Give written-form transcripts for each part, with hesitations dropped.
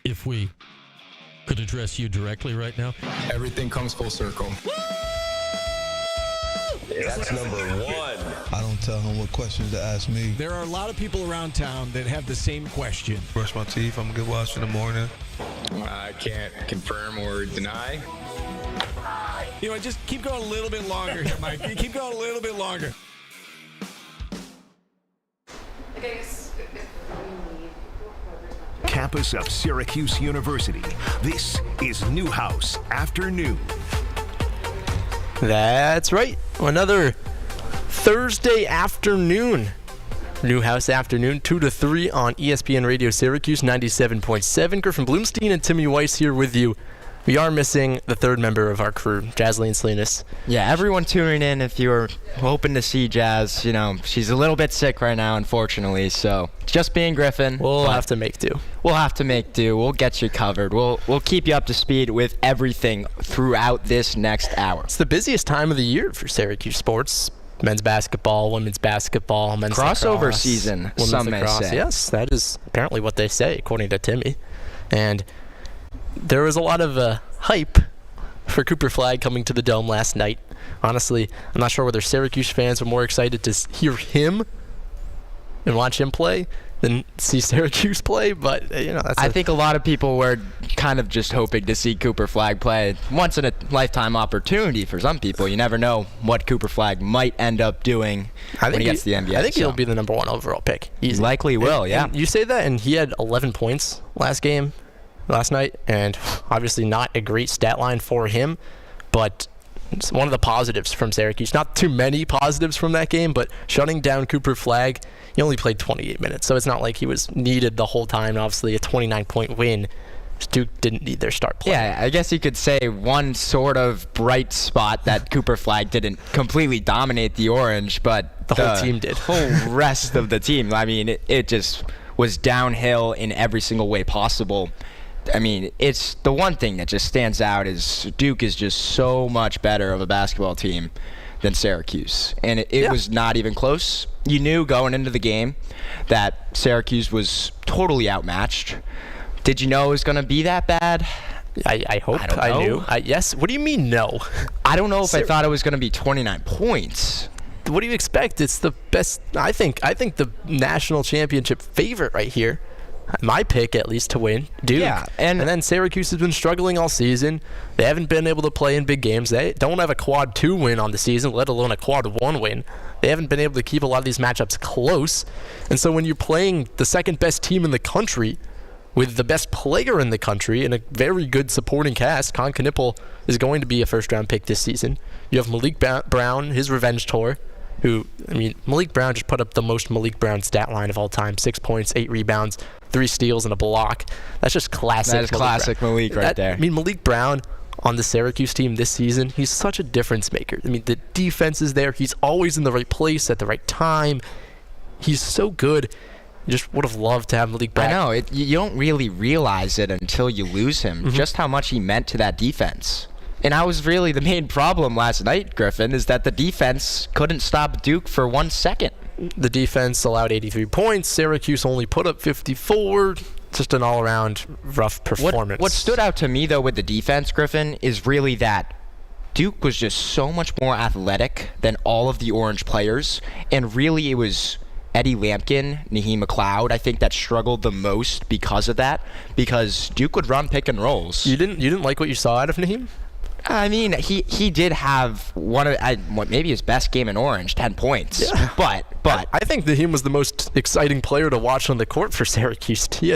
if we could address you directly right now. Everything comes full circle. That's number one. I don't tell him what questions to ask me. There are a lot of people around town that have the same question. Brush my teeth. I'm a good wash in the morning. I can't confirm or deny. You know, just keep going a little bit longer here, Mike. You keep going a little bit longer. Campus of Syracuse University. This is Newhouse Afternoon. That's right. Another Thursday afternoon. Newhouse Afternoon, 2 to 3 on ESPN Radio Syracuse 97.7. Griffin Bloomstein and Timmy Weiss here with you. We are missing the third member of our crew, Jasleen Salinas. Yeah, everyone tuning in, if you were hoping to see Jazz, you know, she's a little bit sick right now, unfortunately, so just being Griffin. We'll have to make do. We'll have to make do. We'll get you covered. We'll keep you up to speed with everything throughout this next hour. It's the busiest time of the year for Syracuse sports. Men's basketball, women's basketball, men's crossover lacrosse, season, women's some lacrosse. may say. Yes, that is apparently what they say, according to Timmy. And there was a lot of hype for Cooper Flagg coming to the Dome last night. Honestly, I'm not sure whether Syracuse fans were more excited to hear him and watch him play than see Syracuse play, but I think a lot of people were kind of just hoping to see Cooper Flagg play. Once in a lifetime opportunity for some people. You never know what Cooper Flagg might end up doing when he gets to the NBA. I think he'll be the number one overall pick. Easy. Likely will, yeah. And you say that, and he had 11 points last night, and obviously not a great stat line for him, but it's one of the positives from Syracuse. Not too many positives from that game, but shutting down Cooper Flagg, he only played 28 minutes, so it's not like he was needed the whole time. Obviously, a 29-point win. Duke didn't need their start player. Yeah, I guess you could say one sort of bright spot that Cooper Flagg didn't completely dominate the Orange, but the whole team did. The whole rest of the team, I mean, it just was downhill in every single way possible. I mean, it's the one thing that just stands out is Duke is just so much better of a basketball team than Syracuse. And it was not even close. You knew going into the game that Syracuse was totally outmatched. Did you know it was going to be that bad? I hope I knew. Yes. What do you mean no? I don't know if I thought it was going to be 29 points. What do you expect? It's the best. I think the national championship favorite right here. My pick, at least, to win, Duke. Yeah, and then Syracuse has been struggling all season. They haven't been able to play in big games. They don't have a quad 2 win on the season, let alone a quad 1 win. They haven't been able to keep a lot of these matchups close. And so when you're playing the second best team in the country with the best player in the country and a very good supporting cast, Con Knipple is going to be a first-round pick this season. You have Malik Brown, his revenge tour, Malik Brown just put up the most Malik Brown stat line of all time. 6 points, 8 rebounds, 3 steals, and a block. That's just classic. That is classic Malik right there. Malik Brown on the Syracuse team this season, he's such a difference maker. The defense is there. He's always in the right place at the right time. He's so good. You just would have loved to have Malik back. I know. You don't really realize it until you lose him, just how much he meant to that defense. And that was really the main problem last night, Griffin, is that the defense couldn't stop Duke for 1 second. The defense allowed 83 points. Syracuse only put up 54. Just an all-around rough performance. What stood out to me, though, with the defense, Griffin, is really that Duke was just so much more athletic than all of the Orange players. And really, it was Eddie Lampkin, Naheem McLeod, I think, that struggled the most because of that. Because Duke would run pick and rolls. You didn't like what you saw out of Naheem? I mean, he did have one of maybe his best game in Orange, 10 points. Yeah. But I think Naheem was the most exciting player to watch on the court for Syracuse. He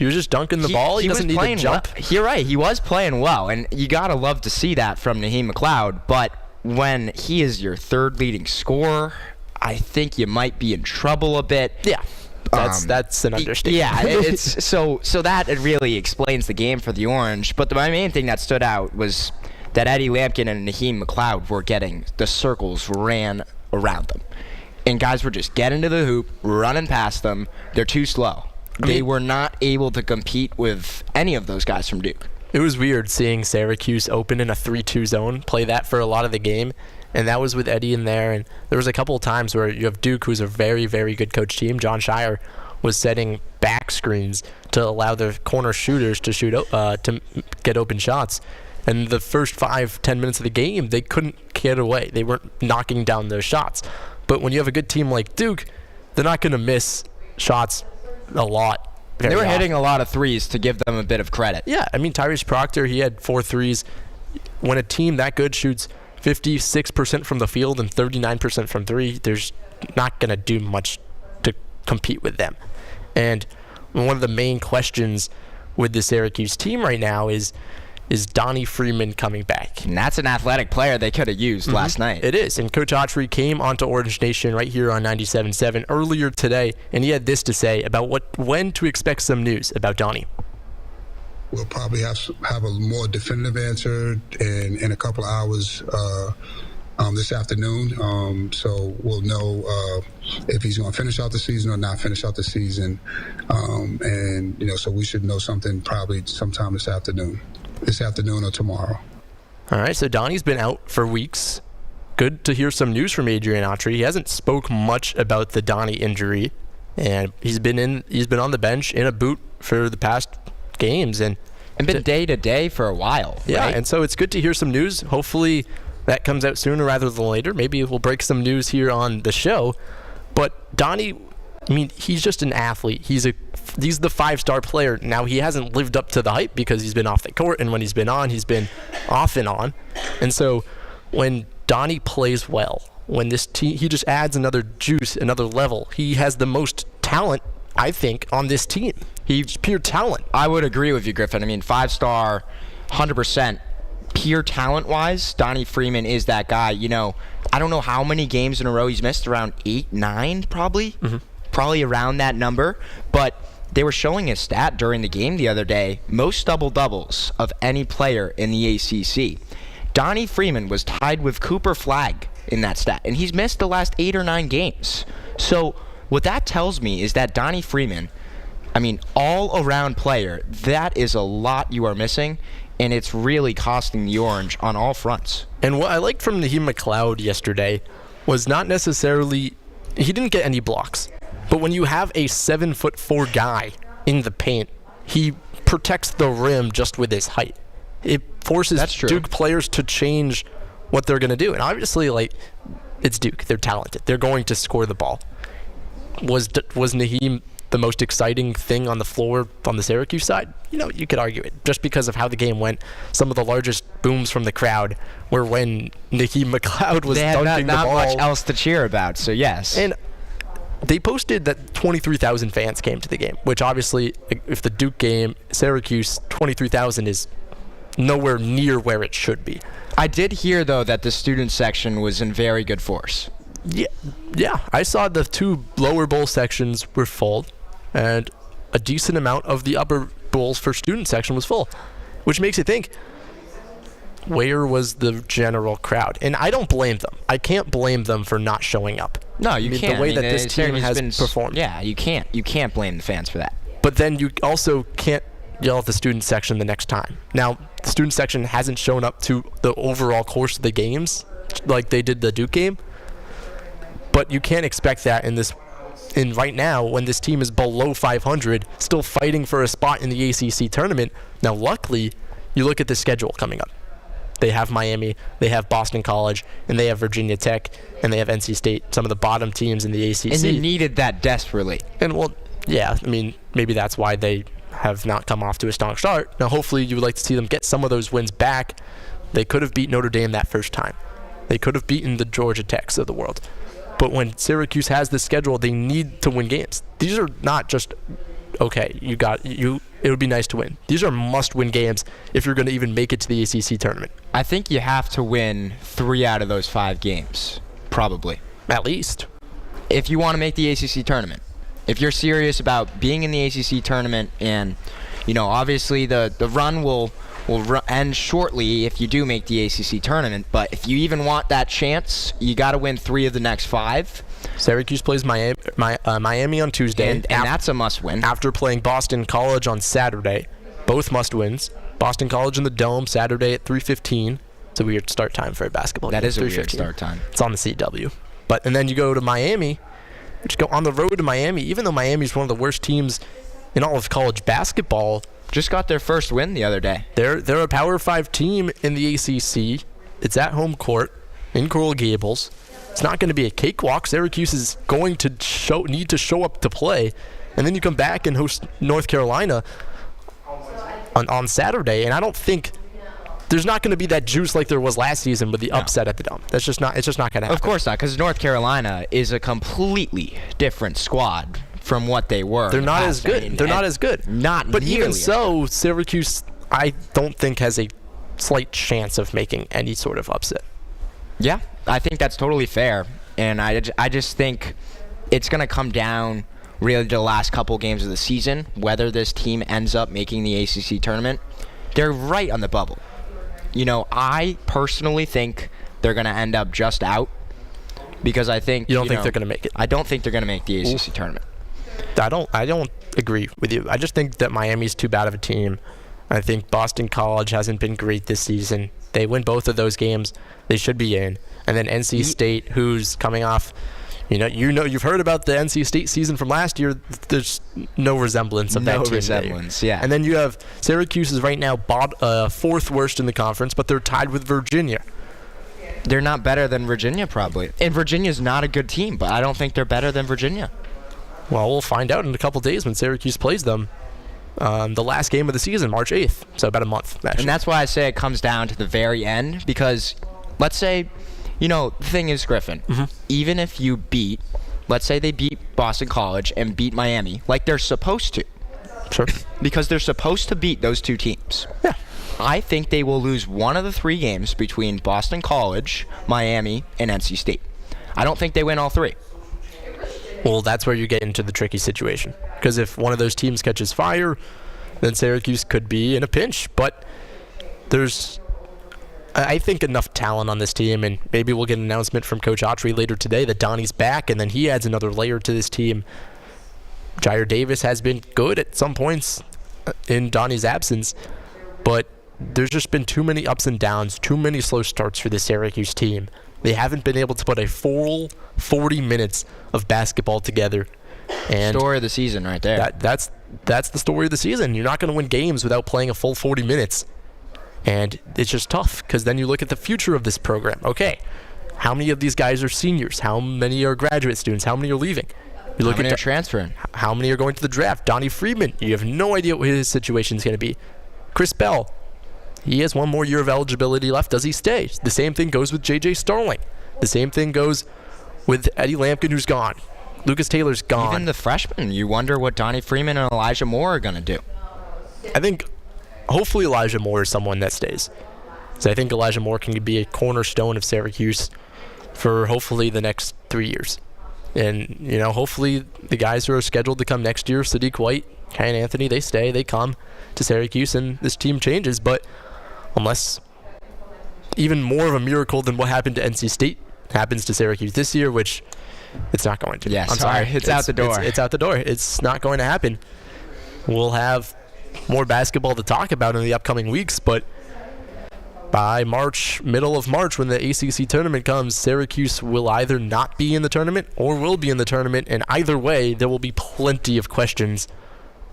was just dunking the ball. He doesn't need to jump. You're right. He was playing well, and you gotta love to see that from Naheem McLeod. But when he is your third leading scorer, I think you might be in trouble a bit. Yeah. That's an understatement. Yeah, it's so that it really explains the game for the Orange. But my main thing that stood out was that Eddie Lampkin and Naheem McLeod were getting the circles ran around them. And guys were just getting to the hoop, running past them. They're too slow. They were not able to compete with any of those guys from Duke. It was weird seeing Syracuse open in a 3-2 zone, play that for a lot of the game. And that was with Eddie in there. And there was a couple of times where you have Duke, who's a very, very good coach team. John Shire was setting back screens to allow their corner shooters to to get open shots. And the first 5-10 minutes of the game, they couldn't get away. They weren't knocking down those shots. But when you have a good team like Duke, they're not going to miss shots a lot. They were hitting a lot of threes to give them a bit of credit. Yeah, I mean, Tyrese Proctor, he had 4 threes. When a team that good shoots 56% from the field and 39% from 3, there's not going to do much to compete with them. And one of the main questions with the Syracuse team right now is Donnie Freeman coming back? And that's an athletic player they could have used last night. It is. And Coach Autry came onto Orange Nation right here on 97.7 earlier today, and he had this to say about when to expect some news about Donnie. We'll probably have a more definitive answer in a couple of hours this afternoon. So we'll know if he's going to finish out the season or not finish out the season. So we should know something probably sometime this afternoon or tomorrow. All right, so Donnie's been out for weeks. Good to hear some news from Adrian Autry. He hasn't spoke much about the Donnie injury, and he's been on the bench in a boot for the past games and been day to day for a while. Yeah, right? And so it's good to hear some news. Hopefully that comes out sooner rather than later. Maybe we'll break some news here on the show. But Donnie, I mean, he's just an athlete. He's the 5-star player. Now, he hasn't lived up to the hype because he's been off the court, and when he's been on, he's been off and on. And so when Donnie plays well, when this team, he just adds another juice, another level. He has the most talent, I think, on this team. He's pure talent. I would agree with you, Griffin. I mean, 5-star, 100%. Pure talent-wise, Donnie Freeman is that guy. You know, I don't know how many games in a row he's missed, around 8, 9 probably. Mm-hmm. Probably around that number. But they were showing his stat during the game the other day, most double-doubles of any player in the ACC. Donnie Freeman was tied with Cooper Flagg in that stat, and he's missed the last 8 or 9 games. So what that tells me is that Donnie Freeman, I mean, all-around player, that is a lot you are missing, and it's really costing the Orange on all fronts. And what I liked from Naheem McLeod yesterday was not necessarily, he didn't get any blocks, but when you have a 7'4" guy in the paint, he protects the rim just with his height. It forces Duke players to change what they're going to do. And obviously, it's Duke. They're talented. They're going to score the ball. Was Naheem the most exciting thing on the floor on the Syracuse side? You know, you could argue it. Just because of how the game went, some of the largest booms from the crowd were when Naheem McLeod was dunking the ball. They had not much else to cheer about, so yes. And they posted that 23,000 fans came to the game, which obviously, if the Duke game, Syracuse, 23,000 is nowhere near where it should be. I did hear, though, that the student section was in very good force. Yeah. I saw the 2 lower bowl sections were full, and a decent amount of the upper bowls for student section was full, which makes you think, where was the general crowd? And I don't blame them. I can't blame them for not showing up. No, you can't. The way that this team has performed. Yeah, you can't. You can't blame the fans for that. But then you also can't yell at the student section the next time. Now, the student section hasn't shown up to the overall course of the games like they did the Duke game. But you can't expect that in right now when this team is below 500, still fighting for a spot in the ACC tournament. Now, luckily, you look at the schedule coming up. They have Miami, they have Boston College, and they have Virginia Tech, and they have NC State, some of the bottom teams in the ACC. And they needed that desperately. And, well, yeah, I mean, maybe that's why they have not come off to a strong start. Now, hopefully, you would like to see them get some of those wins back. They could have beat Notre Dame that first time. They could have beaten the Georgia Techs of the world. But when Syracuse has this schedule, they need to win games. These are not just, okay, it would be nice to win. These are must-win games if you're going to even make it to the ACC tournament. I think you have to win 3 out of those 5 games, probably. At least. If you want to make the ACC tournament. If you're serious about being in the ACC tournament, and, you know, obviously the run will end shortly if you do make the ACC tournament, but if you even want that chance, you got to win 3 of the next 5. Syracuse plays Miami on Tuesday. And that's a must-win. After playing Boston College on Saturday. Both must-wins. Boston College in the Dome, Saturday at 3:15. It's a weird start time for a basketball game. That is a weird start time. It's on the CW. And then you go to Miami Just go on the road to Miami, even though Miami's one of the worst teams in all of college basketball. Just got their first win the other day. They're a Power 5 team in the ACC. It's at home court in Coral Gables. It's not going to be a cakewalk. Syracuse is going to need to show up to play. And then you come back and host North Carolina on Saturday. And I don't think there's not going to be that juice like there was last season with the upset at the Dome. It's just not going to happen. Of course not, because North Carolina is a completely different squad from what they were. They're not as good. They're not as good. But even so, Syracuse, I don't think has a slight chance of making any sort of upset. Yeah, I think that's totally fair. And I just think it's going to come down really to the last couple games of the season, whether this team ends up making the ACC tournament. They're right on the bubble. You know, I personally think they're going to end up just out because I think... You don't think they're going to make it? I don't think they're going to make the ACC tournament. I don't agree with you. I just think that Miami's too bad of a team. I think Boston College hasn't been great this season. They win both of those games. They should be in. And then NC State, who's coming off... you've heard about the NC State season from last year. There's no resemblance of that team. No resemblance, yeah. And then you have Syracuse is right now fourth worst in the conference, but they're tied with Virginia. They're not better than Virginia, probably. And Virginia's not a good team, but I don't think they're better than Virginia. Well, we'll find out in a couple days when Syracuse plays them. The last game of the season, March 8th, so about a month, actually. And that's why I say it comes down to the very end, because let's say... the thing is, Griffin, even if you let's say they beat Boston College and beat Miami, like they're supposed to. Sure. Because they're supposed to beat those two teams. Yeah. I think they will lose one of the three games between Boston College, Miami, and NC State. I don't think they win all three. Well, that's where you get into the tricky situation. Because if one of those teams catches fire, then Syracuse could be in a pinch. But there's... I think enough talent on this team, and maybe we'll get an announcement from Coach Autry later today that Donnie's back, and then he adds another layer to this team. Jair Davis has been good at some points in Donnie's absence, but there's just been too many ups and downs, too many slow starts for the Syracuse team. They haven't been able to put a full 40 minutes of basketball together. And story of the season right there. That's the story of the season. You're not going to win games without playing a full 40 minutes. And it's just tough because then you look at the future of this program. Okay, how many of these guys are seniors? How many are graduate students? How many are leaving? You look how many are transferring? How many are going to the draft? Donnie Friedman, you have no idea what his situation is going to be. Chris Bell, he has one more year of eligibility left. Does he stay? The same thing goes with J.J. Starling. The same thing goes with Eddie Lampkin, who's gone. Lucas Taylor's gone. Even the freshmen, you wonder what Donnie Freeman and Elijah Moore are going to do. I think hopefully Elijah Moore is someone that stays. So I think Elijah Moore can be a cornerstone of Syracuse for hopefully the next 3 years. And, hopefully the guys who are scheduled to come next year, Sadiq White, Kyan Anthony, they stay, they come to Syracuse, and this team changes. But unless even more of a miracle than what happened to NC State happens to Syracuse this year, which it's not going to. Yeah, I'm sorry. It's out the door. It's out the door. It's not going to happen. We'll have more basketball to talk about in the upcoming weeks, but by middle of March, when the ACC tournament comes, Syracuse will either not be in the tournament or will be in the tournament, and either way, there will be plenty of questions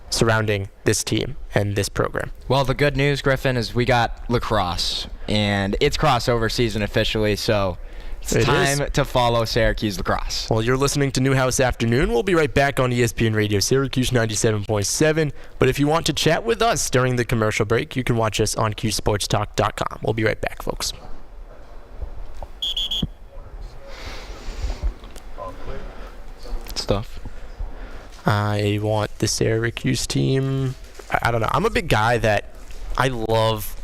surrounding this team and this program. Well, the good news, Griffin, is we got lacrosse, and it's crossover season officially, so it's time to follow Syracuse lacrosse. Well, you're listening to Newhouse Afternoon. We'll be right back on ESPN Radio, Syracuse 97.7. But if you want to chat with us during the commercial break, you can watch us on QSportsTalk.com. We'll be right back, folks. Stuff. I want the Syracuse team. I don't know. I'm a big guy that I love,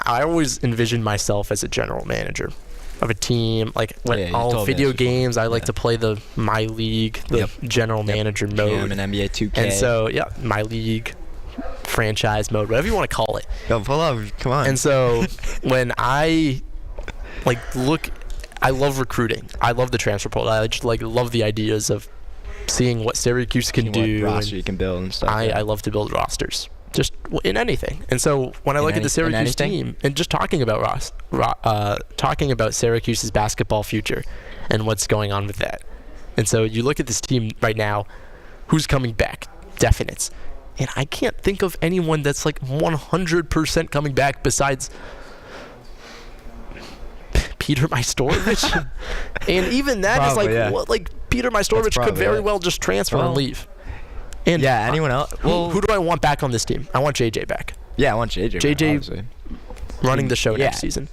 I always envision myself as a general manager of a team, all video games. I like to play the My League, general manager mode, and NBA 2K. And so, My League franchise mode, whatever you want to call it. Yo, pull up, come on. And so, when I I love recruiting. I love the transfer portal. I just love the ideas of seeing what Syracuse can do. What roster you can build and stuff. I love to build rosters. Just in anything. And so when I look at the Syracuse team and just talking about Syracuse's basketball future and what's going on with that, And so you look at this team right now, who's coming back? Definites. And I can't think of anyone that's like 100% coming back besides Peter Majstorovic. And even that is like Peter Majstorovic could very well just transfer and leave. And anyone else? Well, who do I want back on this team? I want JJ back. Yeah, I want JJ. JJ running the show next season.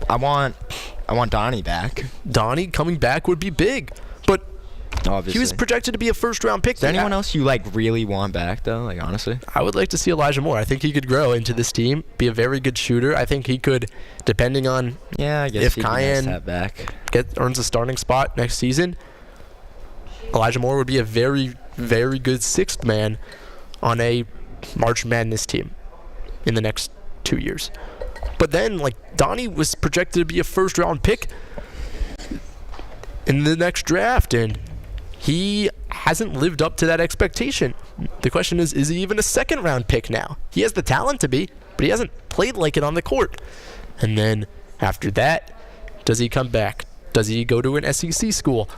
I want Donnie back. Donnie coming back would be big, but obviously he was projected to be a first-round pick. Is there anyone else you really want back though? Like honestly, I would like to see Elijah Moore. I think he could grow into this team, be a very good shooter. I think he could, depending on I guess if Kyan back earns a starting spot next season. Elijah Moore would be a very, very good sixth man on a March Madness team in the next 2 years. But then, Donnie was projected to be a first-round pick in the next draft, and he hasn't lived up to that expectation. The question is he even a second-round pick now? He has the talent to be, but he hasn't played like it on the court. And then after that, does he come back? Does he go to an SEC school?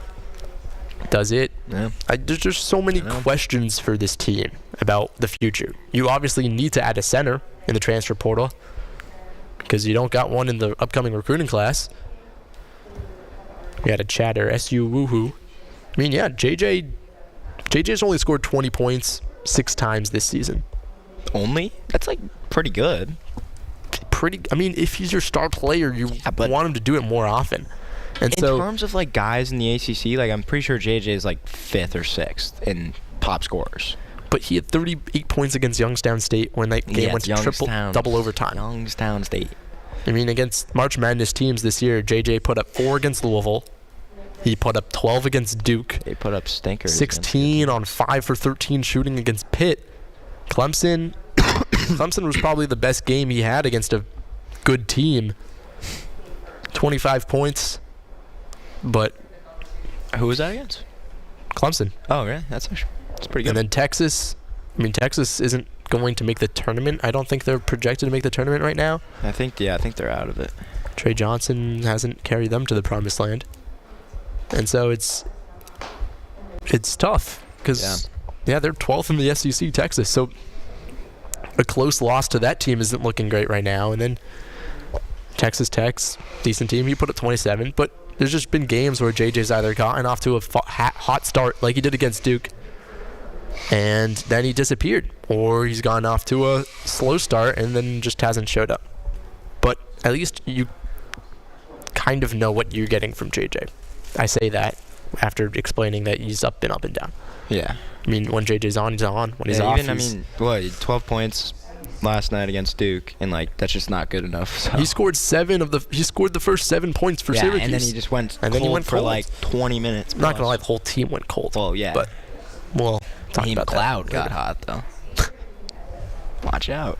Does it? Yeah. There's just so many questions for this team about the future. You obviously need to add a center in the transfer portal because you don't got one in the upcoming recruiting class. We had a chatter, SU woohoo. I mean, yeah, JJ's only scored 20 points 6 times this season. Only? That's pretty good. I mean, if he's your star player, you want him to do it more often. And in terms of guys in the ACC, I'm pretty sure JJ is 5th or 6th in top scorers. But he had 38 points against Youngstown State when that game went to double overtime. Youngstown State. I mean, against March Madness teams this year, JJ put up 4 against Louisville. He put up 12 against Duke. They put up stinkers. 16 on 5 for 13 shooting against Pitt. Clemson was probably the best game he had against a good team. 25 points. But who was that against? Clemson. Oh, really? That's pretty good. And then Texas. Texas isn't going to make the tournament. I don't think they're projected to make the tournament right now. I think they're out of it. Trey Johnson hasn't carried them to the promised land. And so it's tough because they're 12th in the SEC, Texas. So a close loss to that team isn't looking great right now. And then Texas Tech's decent team. He put up 27, but there's just been games where JJ's either gotten off to a hot start like he did against Duke, and then he disappeared, or he's gone off to a slow start and then just hasn't showed up. But at least you kind of know what you're getting from JJ. I say that after explaining that he's been up and down. Yeah. I mean, when JJ's on, he's on. When he's off, 12 points last night against Duke, and that's just not good enough. So. He scored the first 7 points for Syracuse. And then he just went cold for 20 minutes. I'm not gonna lie, the whole team went cold. Well, yeah. But Team Cloud got hot though. Watch out.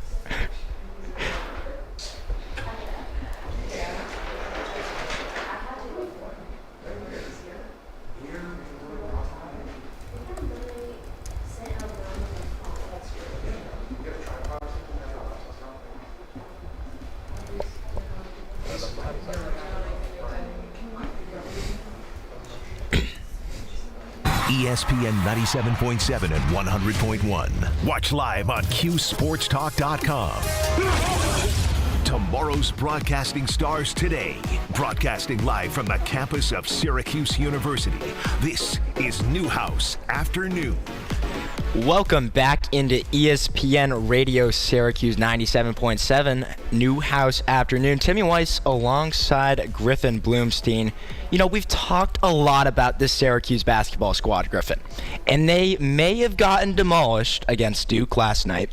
ESPN 97.7 and 100.1. Watch live on QSportsTalk.com. Tomorrow's broadcasting stars today. Broadcasting live from the campus of Syracuse University. This is Newhouse Afternoon. Welcome back into ESPN Radio Syracuse 97.7 Newhouse Afternoon. Timmy Weiss alongside Griffin Bloomstein. We've talked a lot about this Syracuse basketball squad, Griffin, and they may have gotten demolished against Duke last night.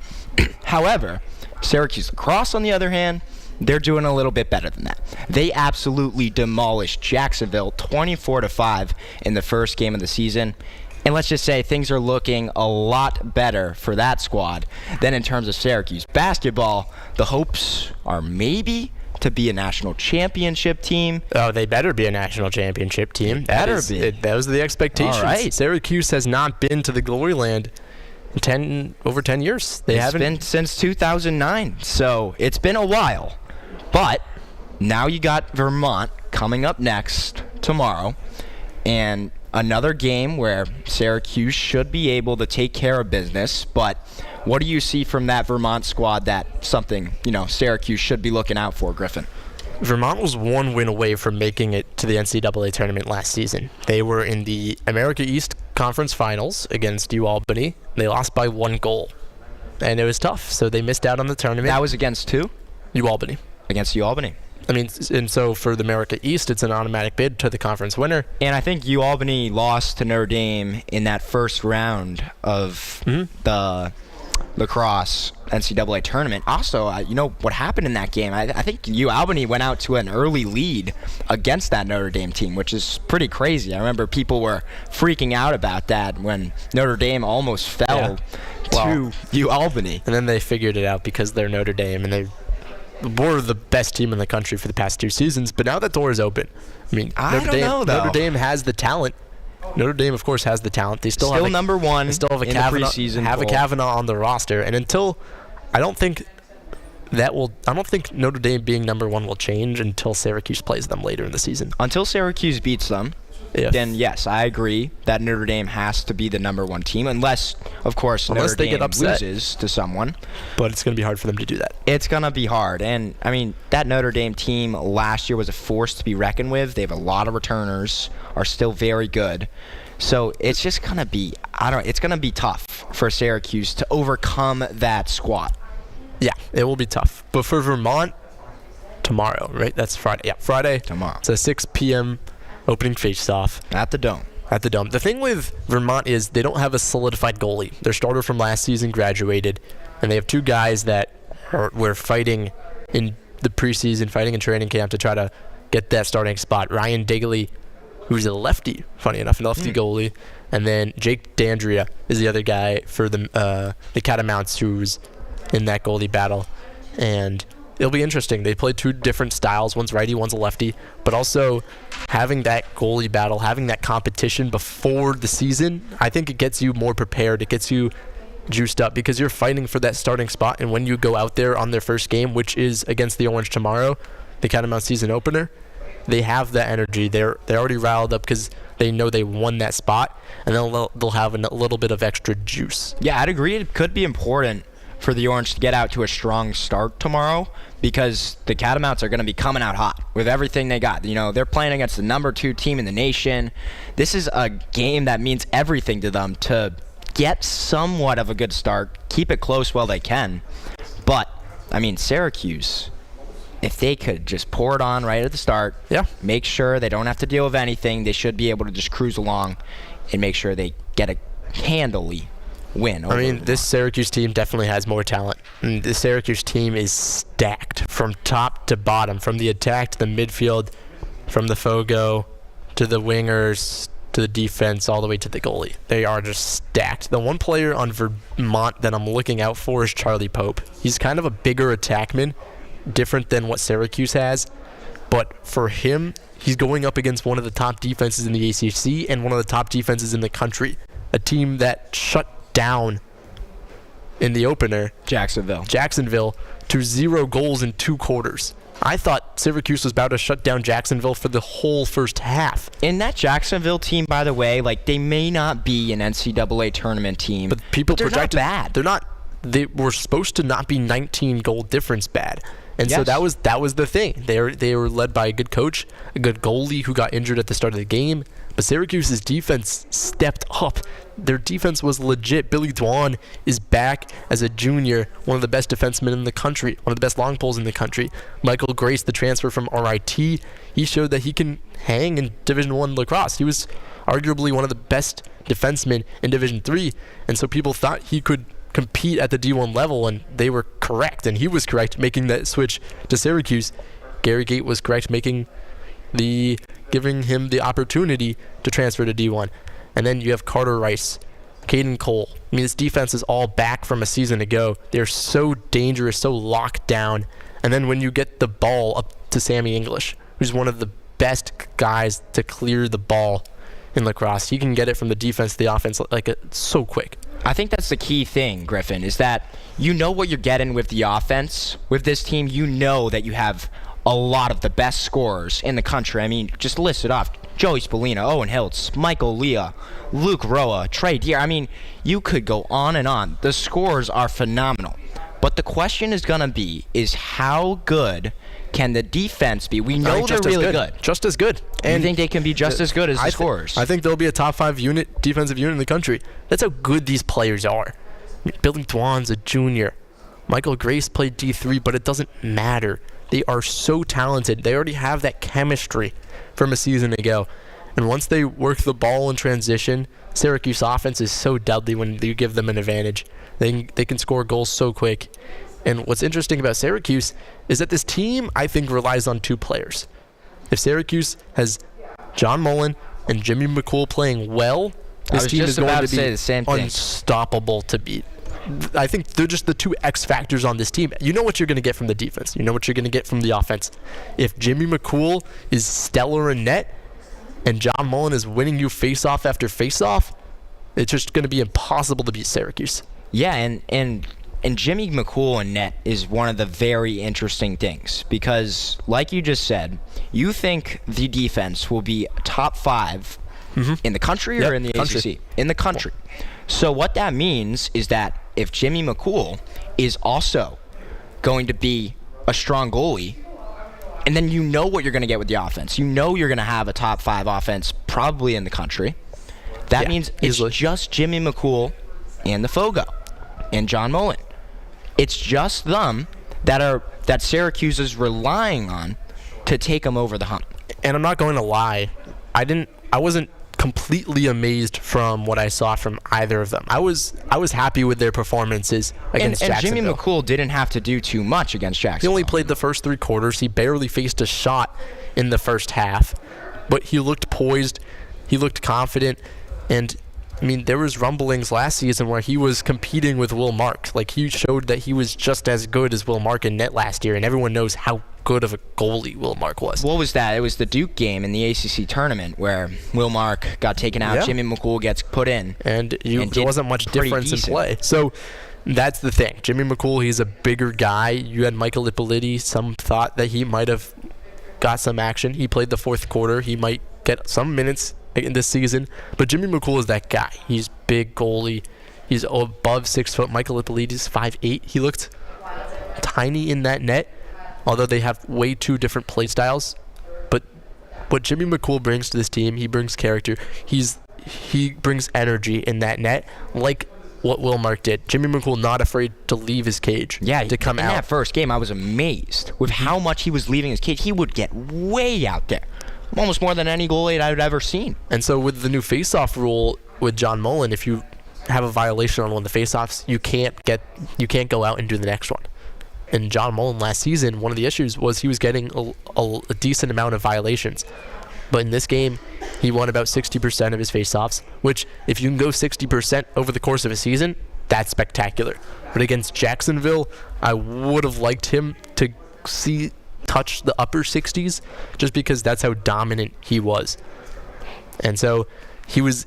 However, Syracuse lacrosse, on the other hand, they're doing a little bit better than that. They absolutely demolished Jacksonville 24-5 in the first game of the season. And let's just say things are looking a lot better for that squad than in terms of Syracuse basketball. The hopes are maybe to be a national championship team. Oh, they better be a national championship team. Those are the expectations. All right. Syracuse has not been to the glory land in over 10 years. It's been since 2009, so it's been a while. But now you got Vermont coming up next tomorrow. And another game where Syracuse should be able to take care of business, but what do you see from that Vermont squad that something, Syracuse should be looking out for, Griffin? Vermont was one win away from making it to the NCAA tournament last season. They were in the America East Conference Finals against UAlbany. They lost by 1 goal, and it was tough, so they missed out on the tournament. That was against who? UAlbany. Against UAlbany. I mean, and so for the America East, it's an automatic bid to the conference winner. And I think UAlbany lost to Notre Dame in that first round of the lacrosse NCAA tournament. Also, what happened in that game? I think UAlbany went out to an early lead against that Notre Dame team, which is pretty crazy. I remember people were freaking out about that when Notre Dame almost fell to UAlbany. And then they figured it out because they're Notre Dame, and they were the best team in the country for the past 2 seasons. But now that door is open. I mean, Notre Dame has the talent. Notre Dame, of course, has the talent. They still have number one. They still have a in Kavanaugh, the preseason have a poll. Kavanaugh on the roster, and until I don't think Notre Dame being number 1 will change until Syracuse plays them later in the season. Until Syracuse beats them, then yes, I agree that Notre Dame has to be the number 1 team, unless, of course, Notre they Dame get upset. loses to someone. But it's going to be hard for them to do that. It's going to be hard. And, I mean, that Notre Dame team last year was a force to be reckoned with. They have a lot of returners, are still very good. So it's just going to be, it's going to be tough for Syracuse to overcome that squad. Yeah, it will be tough. But for Vermont, tomorrow, right? That's Friday. Yeah, Friday. Tomorrow. It's a 6 p.m. opening face-off. At the Dome. At the Dome. The thing with Vermont is they don't have a solidified goalie. Their starter from last season graduated, and they have 2 guys that were fighting in the preseason, fighting in training camp to try to get that starting spot. Ryan Digley, who's a lefty, funny enough, a lefty goalie, and then Jake D'Andrea is the other guy for the Catamounts who's in that goalie battle. And it'll be interesting. They play 2 different styles. One's righty, one's a lefty. But also having that goalie battle, having that competition before the season, I think it gets you more prepared. It gets you juiced up because you're fighting for that starting spot. And when you go out there on their first game, which is against the Orange tomorrow, the Catamount season opener, they have that energy. They're already riled up because they know they won that spot, and they'll have a little bit of extra juice. Yeah, I'd agree. It could be important for the Orange to get out to a strong start tomorrow because the Catamounts are going to be coming out hot with everything they got. They're playing against the number 2 team in the nation. This is a game that means everything to them to get somewhat of a good start, keep it close while they can. But, Syracuse, if they could just pour it on right at the start, make sure they don't have to deal with anything, they should be able to just cruise along and make sure they get a handily win. This Syracuse team definitely has more talent. And the Syracuse team is stacked from top to bottom, from the attack to the midfield, from the Fogo to the wingers to the defense, all the way to the goalie. They are just stacked. The one player on Vermont that I'm looking out for is Charlie Pope. He's kind of a bigger attackman, different than what Syracuse has. But for him, he's going up against one of the top defenses in the ACC and one of the top defenses in the country. A team that shut down in the opener Jacksonville to 0 goals in 2 quarters. I thought Syracuse was about to shut down Jacksonville for the whole first half. In that Jacksonville team, by the way, they may not be an NCAA tournament team, but people projected not bad. They were supposed to not be 19 goal difference bad. And so that was the thing. They were led by a good coach, a good goalie who got injured at the start of the game. But Syracuse's defense stepped up. Their defense was legit. Billy Dwan is back as a junior, one of the best defensemen in the country, one of the best long poles in the country. Michael Grace, the transfer from RIT, he showed that he can hang in Division I lacrosse. He was arguably one of the best defensemen in Division III, and so people thought he could compete at the D1 level, and they were correct, and he was correct making that switch to Syracuse. Gary Gate was correct giving him the opportunity to transfer to D1. And then you have Carter Rice, Caden Cole. This defense is all back from a season ago. They're so dangerous, so locked down. And then when you get the ball up to Sammy English, who's one of the best guys to clear the ball in lacrosse, he can get it from the defense to the offense so quick. I think that's the key thing, Griffin, is that you know what you're getting with the offense. With this team, you know that you have a lot of the best scorers in the country. Just list it off. Joey Spallina, Owen Hiltz, Michael Leah, Luke Roa, Trey Deere. I mean, you could go on and on. The scores are phenomenal. But the question is going to be, is how good can the defense be? We know they're really good. Just as good. And you think they can be just as good as the scorers? I think they'll be a top 5 defensive unit in the country. That's how good these players are. Billy Dwan's a junior. Michael Grace played D3, but it doesn't matter. They are so talented. They already have that chemistry from a season ago. And once they work the ball in transition, Syracuse offense is so deadly when you give them an advantage. They can score goals so quick. And what's interesting about Syracuse is that this team, I think, relies on 2 players. If Syracuse has John Mullen and Jimmy McCool playing well, this team is going to be unstoppable to beat. I think they're just the 2 X factors on this team. You know what you're going to get from the defense. You know what you're going to get from the offense. If Jimmy McCool is stellar in net and John Mullen is winning you face-off after face-off, it's just going to be impossible to beat Syracuse. Yeah, and Jimmy McCool in net is one of the very interesting things because, like you just said, you think the defense will be top 5 in the country or in the ACC? In the country. So what that means is that if Jimmy McCool is also going to be a strong goalie, and then you know what you're going to get with the offense. You know you're going to have a top 5 offense probably in the country. That means it's just Jimmy McCool and the Fogo and John Mullen. It's just them that Syracuse is relying on to take them over the hump. And I'm not going to lie, I wasn't completely amazed from what I saw from either of them. I was happy with their performances against Jacksonville. And Jimmy McCool didn't have to do too much against Jacksonville. He only played the first 3 quarters. He barely faced a shot in the first half, but he looked poised. He looked confident, and I mean, there was rumblings last season where he was competing with Will Mark. Like, he showed that he was just as good as Will Mark in net last year, and everyone knows how good of a goalie Will Mark was. What was that? It was the Duke game in the ACC tournament where Will Mark got taken out, Jimmy McCool gets put in. And there wasn't much difference in play. So that's the thing. Jimmy McCool, he's a bigger guy. You had Michael Ippoliti. Some thought that he might have got some action. He played the 4th quarter. He might get some minutes in this season. But Jimmy McCool is that guy. He's big goalie. He's above 6 foot. Michael Ippoliti is 5'8". He looked tiny in that net, although they have way 2 different play styles. But what Jimmy McCool brings to this team, he brings character. He brings energy in that net, like what Will Mark did. Jimmy McCool not afraid to leave his cage. To come out. In that first game, I was amazed with how much he was leaving his cage. He would get way out there, almost more than any goalie I've ever seen. And so with the new face-off rule with John Mullen, if you have a violation on one of the face-offs, you can't go out and do the next one. And John Mullen last season, one of the issues was he was getting a decent amount of violations. But in this game, he won about 60% of his face-offs, which if you can go 60% over the course of a season, that's spectacular. But against Jacksonville, I would have liked him to touch the upper 60s just because that's how dominant he was. And so he was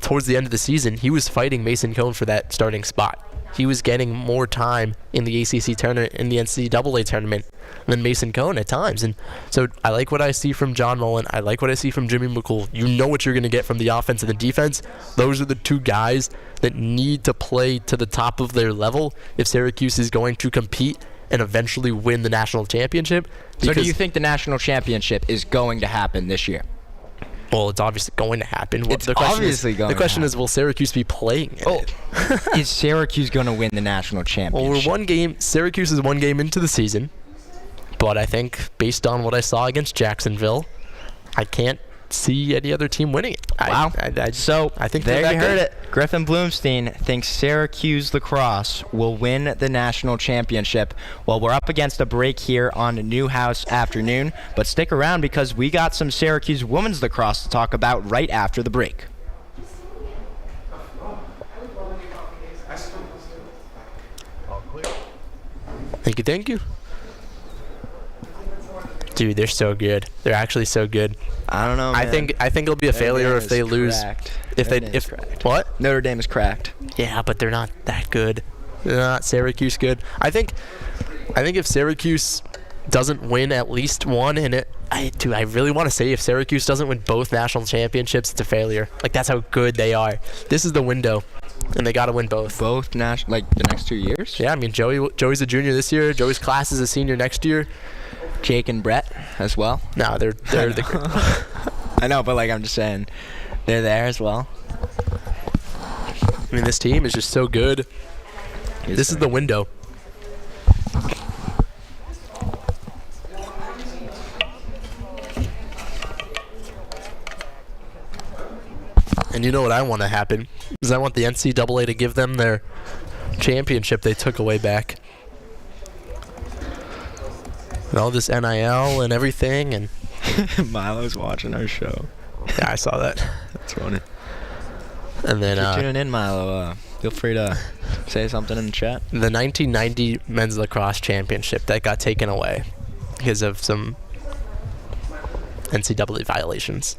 towards the end of the season, he was fighting Mason Cone for that starting spot. He was getting more time in the ACC tournament, in the NCAA tournament, than Mason Cone at times. And so I like what I see from John Mullen. I like what I see from Jimmy McCool. You know what you're going to get from the offense and the defense. Those are the 2 guys that need to play to the top of their level if Syracuse is going to compete and eventually win the national championship. So do you think the national championship is going to happen this year? Well, it's obviously going to happen. The question is, will Syracuse be playing it? Is Syracuse going to win the national championship? Well, Syracuse is 1 game into the season, but I think based on what I saw against Jacksonville, I can't see any other team winning it. Wow. I think there you heard it. Griffin Bloomstein thinks Syracuse lacrosse will win the national championship. Well, we're up against a break here on Newhouse Afternoon, but stick around because we got some Syracuse women's lacrosse to talk about right after the break. Thank you. Dude, they're so good. They're actually so good. I don't know, man. I think it'll be a failure if they lose. What? Notre Dame is cracked. Yeah, but they're not that good. They're not Syracuse good. I think if Syracuse doesn't win at least one, and I really want to say if Syracuse doesn't win both national championships, it's a failure. Like, that's how good they are. This is the window, and they got to win both. Both the next 2 years? Yeah, I mean, Joey's a junior this year. Joey's class is a senior next year. Jake and Brett as well? No, they're the I know, but I'm just saying, they're there as well. I mean, this team is just so good. This is the window. And you know what I want to happen? Is I want the NCAA to give them their championship they took away back. And all this NIL and everything. And Milo's watching our show. Yeah, I saw that. That's funny. And then if you're tuning in, Milo, feel free to say something in the chat. The 1990 men's lacrosse championship that got taken away because of some NCAA violations.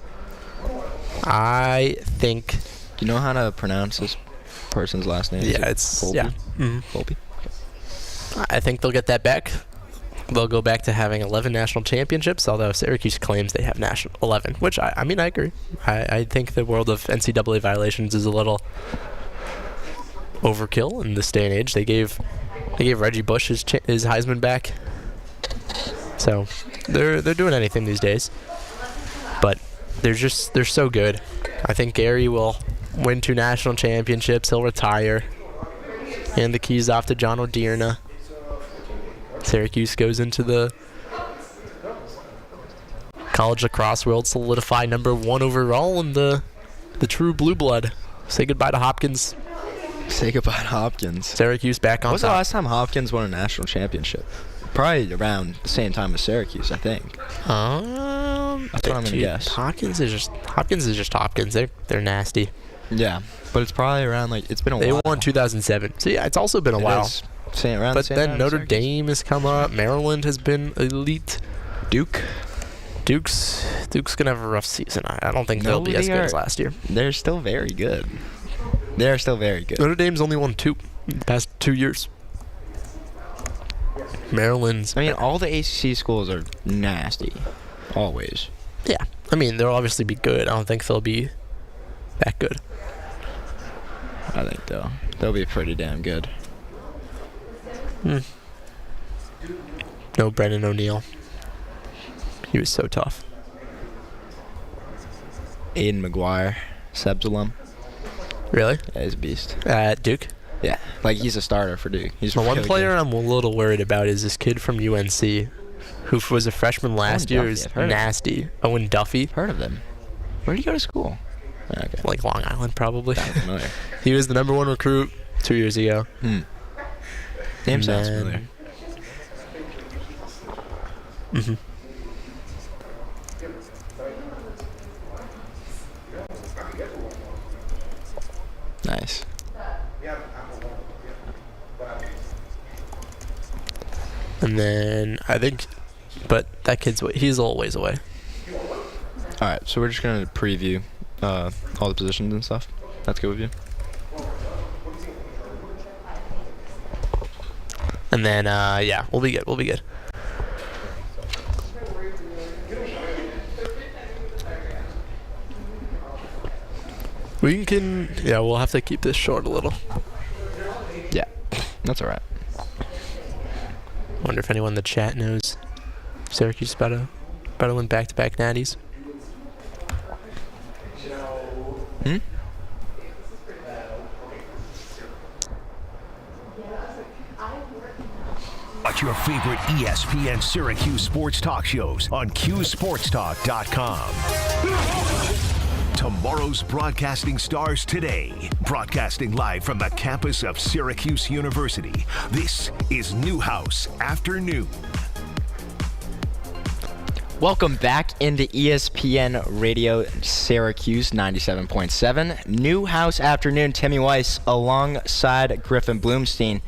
I think. Do you know how to pronounce this person's last name? Yeah, it's Volpe? yeah. Volpe? I think they'll get that back. They'll go back to having 11 national championships, although Syracuse claims they have 11, which I mean, I agree. I think the world of NCAA violations is a little overkill in this day and age. They gave Reggie Bush his Heisman back, so they're doing anything these days. But they're so good. I think Gary will win 2 national championships. He'll retire, hand the keys off to John O'Dearna. Syracuse goes into the college lacrosse world, solidify #1 overall in the true blue blood. Say goodbye to Hopkins. Say goodbye to Hopkins. Syracuse back on top. When was the last time Hopkins won a national championship? Probably around the same time as Syracuse, I think. That's what I'm gonna guess. Hopkins is just Hopkins. They're nasty. Yeah, but it's probably around it's been a while. They won 2007. So yeah, it's also been a while. But then Notre Dame has come up. Maryland has been elite. Duke's gonna have a rough season. I don't think they'll be as good as last year. They're still very good. Notre Dame's only won 2 in the past 2 years. Maryland's. I mean, all the ACC schools are nasty, always. Yeah, I mean, they'll obviously be good. I don't think they'll be that good. I think they'll be pretty damn good. No Brendan O'Neill. He was so tough. Aiden McGuire, Seb's alum. Really? Yeah, he's a beast. At Duke? Yeah, he's a starter for Duke. He's one player I'm a little worried about is this kid from UNC who was a freshman last year. Is nasty. Owen Duffy. Heard of them. Where did he go to school? Okay. Long Island, probably. Sounds familiar. He was the #1 recruit 2 years ago. Name sounds familiar. Nice. And then I think, but that kid's he's a little ways away. All right, so we're just gonna preview all the positions and stuff. That's good with you. And then yeah, we'll be good. We'll have to keep this short a little. Yeah, that's all right. Wonder if anyone in the chat knows Syracuse about to win back-to-back natties. Watch your favorite ESPN Syracuse sports talk shows on QSportsTalk.com. Tomorrow's broadcasting stars today. Broadcasting live from the campus of Syracuse University. This is Newhouse Afternoon. Welcome back into ESPN Radio Syracuse 97.7. Newhouse Afternoon. Timmy Weiss alongside Griffin Bloomstein.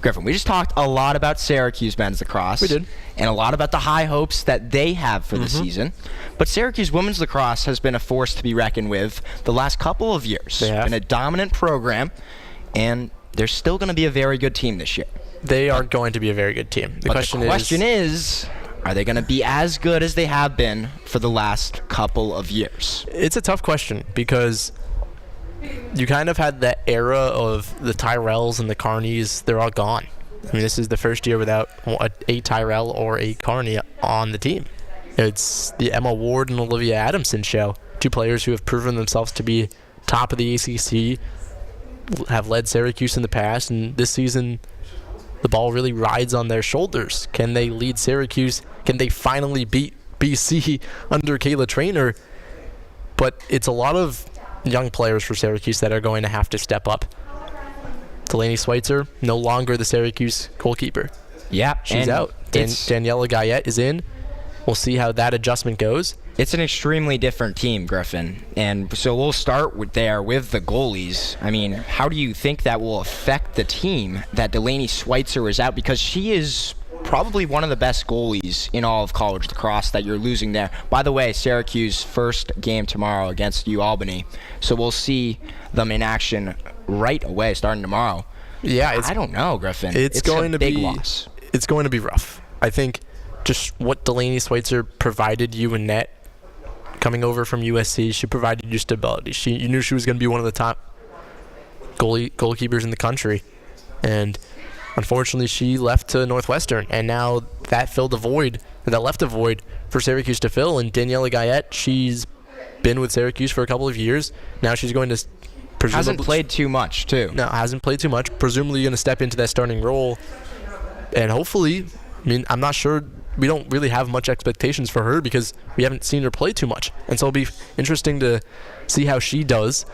Griffin, we just talked a lot about Syracuse men's lacrosse. We did. And a lot about the high hopes that they have for the season. But Syracuse women's lacrosse has been a force to be reckoned with the last couple of years. They have. Been a dominant program, and they're still going to be a very good team this year. They are going to be a very good team. The question is, Are they going to be as good as they have been for the last couple of years? It's a tough question because you kind of had that era of the Tyrells and the Carneys. They're all gone. I mean, this is the first year without a Tyrell or a Carney on the team. It's the Emma Ward and Olivia Adamson show. Two players who have proven themselves to be top of the ACC, have led Syracuse in the past, and this season the ball really rides on their shoulders. Can they lead Syracuse? Can they finally beat BC under Kayla Traynor? But it's a lot of young players for Syracuse that are going to have to step up. Delaney Schweitzer, no longer the Syracuse goalkeeper. Yeah, she's out. Daniela Gayette is in. We'll see how that adjustment goes. It's an extremely different team, Griffin. And so we'll start with the goalies. I mean, how do you think that will affect the team that Delaney Schweitzer is out? Because she is probably one of the best goalies in all of college lacrosse that you're losing there. By the way, Syracuse first game tomorrow against UAlbany. So we'll see them in action right away starting tomorrow. Yeah, I don't know, Griffin. It's going a to big be loss. It's going to be rough. I think just what Delaney Schweitzer provided you in net coming over from USC, she provided you stability. You knew she was going to be one of the top goalkeepers in the country. And unfortunately, she left to Northwestern, and now that left a void for Syracuse to fill. And Daniela Gayette, she's been with Syracuse for a couple of years. Now she's going to hasn't played too much, too. No, hasn't played too much. Presumably going to step into that starting role. And hopefully, I mean, I'm not sure. We don't really have much expectations for her because we haven't seen her play too much. And so it'll be interesting to see how she does.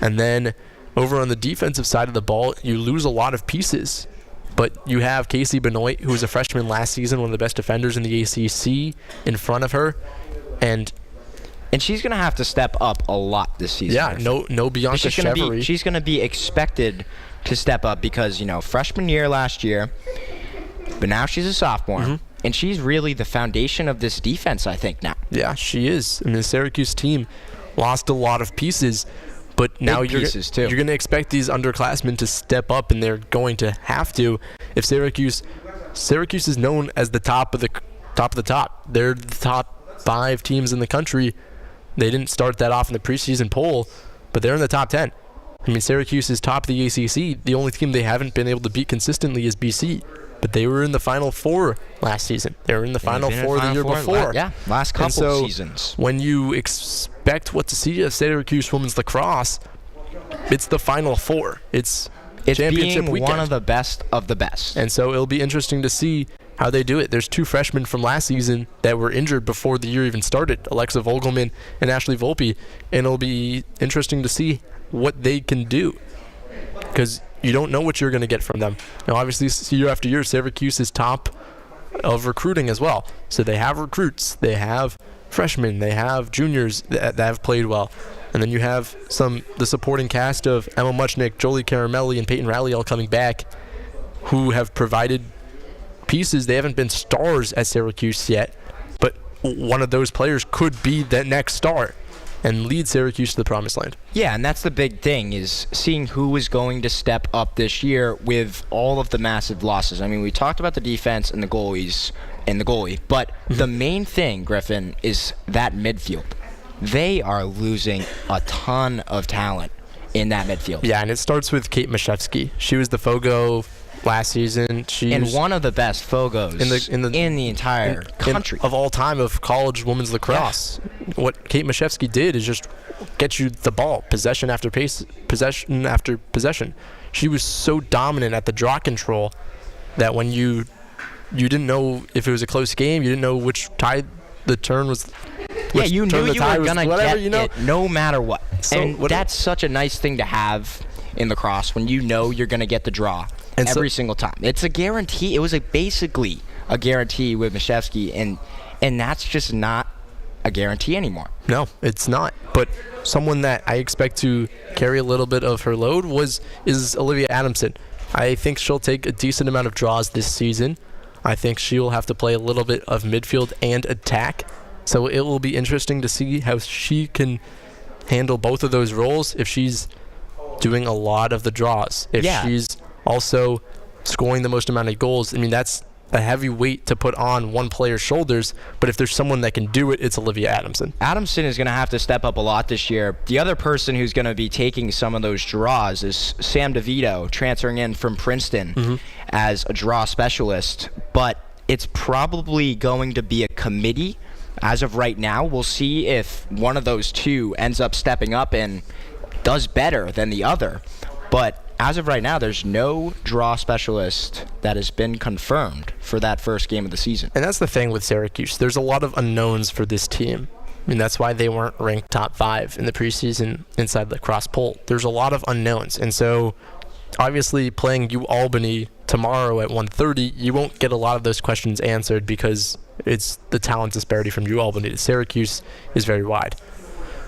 And then over on the defensive side of the ball, you lose a lot of pieces. But you have Casey Benoit, who was a freshman last season, one of the best defenders in the ACC, in front of her. And she's going to have to step up a lot this season. Yeah, no Bianca Chevery. She's going to be expected to step up because, freshman year last year, but now she's a sophomore. Mm-hmm. And she's really the foundation of this defense, I think, now. Yeah, she is. I mean, the Syracuse team lost a lot of pieces, but now you're going to expect these underclassmen to step up, and they're going to have to. If Syracuse is known as the top of the top. They're the top 5 teams in the country. They didn't start that off in the preseason poll, but they're in the top 10. I mean, Syracuse is top of the ACC. The only team they haven't been able to beat consistently is BC. But they were in the Final Four last season. They were in the Final Four the year before. Last couple seasons. When you expect what to see of Syracuse women's lacrosse, it's the Final Four. It's championship being weekend. One of the best of the best. And so it'll be interesting to see how they do it. There's 2 freshmen from last season that were injured before the year even started, Alexa Vogelman and Ashley Volpe. And it'll be interesting to see what they can do, because you don't know what you're going to get from them. Now, obviously, year after year, Syracuse is top of recruiting as well. So they have recruits, they have freshmen, they have juniors that have played well. And then you have the supporting cast of Emma Muchnick, Jolie Caramelli, and Peyton Rowley all coming back, who have provided pieces. They haven't been stars at Syracuse yet, but one of those players could be that next star and lead Syracuse to the promised land. Yeah, and that's the big thing, is seeing who is going to step up this year with all of the massive losses. I mean, we talked about the defense and the goalies and the goalie, but the main thing, Griffin, is that midfield. They are losing a ton of talent in that midfield. Yeah, and it starts with Kate Mashevsky. She was the Fogo last season. She's one of the best Fogos in the entire country. Of all time of college women's lacrosse. Yeah. What Kate Mashevsky did is just get you the ball, possession after possession after possession. She was so dominant at the draw control that when you didn't know if it was a close game, you didn't know which tie the turn was. Yeah, you knew you were going to get it no matter what. So and that's such a nice thing to have in lacrosse, when you know you're going to get the draw every single time. It's a guarantee. It was basically a guarantee with Mashevsky, and that's just not a guarantee anymore. No, it's not. But someone that I expect to carry a little bit of her load is Olivia Adamson. I think she'll take a decent amount of draws this season. I think she will have to play a little bit of midfield and attack. So it will be interesting to see how she can handle both of those roles, if she's doing a lot of the draws, if she's also scoring the most amount of goals. I mean, that's a heavy weight to put on one player's shoulders, but if there's someone that can do it, it's Olivia Adamson. Adamson is going to have to step up a lot this year. The other person who's going to be taking some of those draws is Sam DeVito, transferring in from Princeton as a draw specialist. But it's probably going to be a committee. As of right now, we'll see if one of those two ends up stepping up and does better than the other. But as of right now, there's no draw specialist that has been confirmed for that first game of the season. And that's the thing with Syracuse. There's a lot of unknowns for this team. I mean, that's why they weren't ranked top 5 in the preseason inside the lacrosse poll. There's a lot of unknowns. And so, obviously, playing UAlbany tomorrow at 1:30, you won't get a lot of those questions answered because it's the talent disparity from UAlbany to Syracuse is very wide.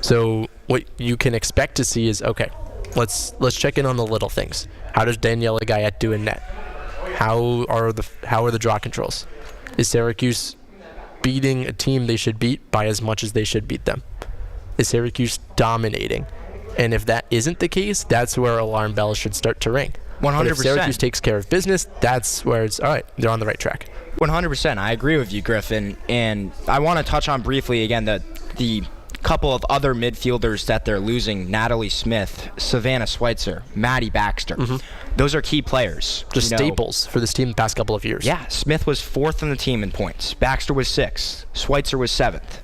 So what you can expect to see is, okay, let's check in on the little things. How does Daniela Gayet do in net? How are the draw controls? Is Syracuse beating a team they should beat by as much as they should beat them? Is Syracuse dominating? And if that isn't the case, that's where alarm bells should start to ring. 100%. But if Syracuse takes care of business, that's where it's, all right, they're on the right track. 100%. I agree with you, Griffin. And I want to touch on briefly, again, the couple of other midfielders that they're losing: Natalie Smith, Savannah Schweitzer, Maddie Baxter. Those are key players. Just staples for this team the past couple of years. Yeah, Smith was 4th on the team in points. Baxter was 6th. Schweitzer was 7th.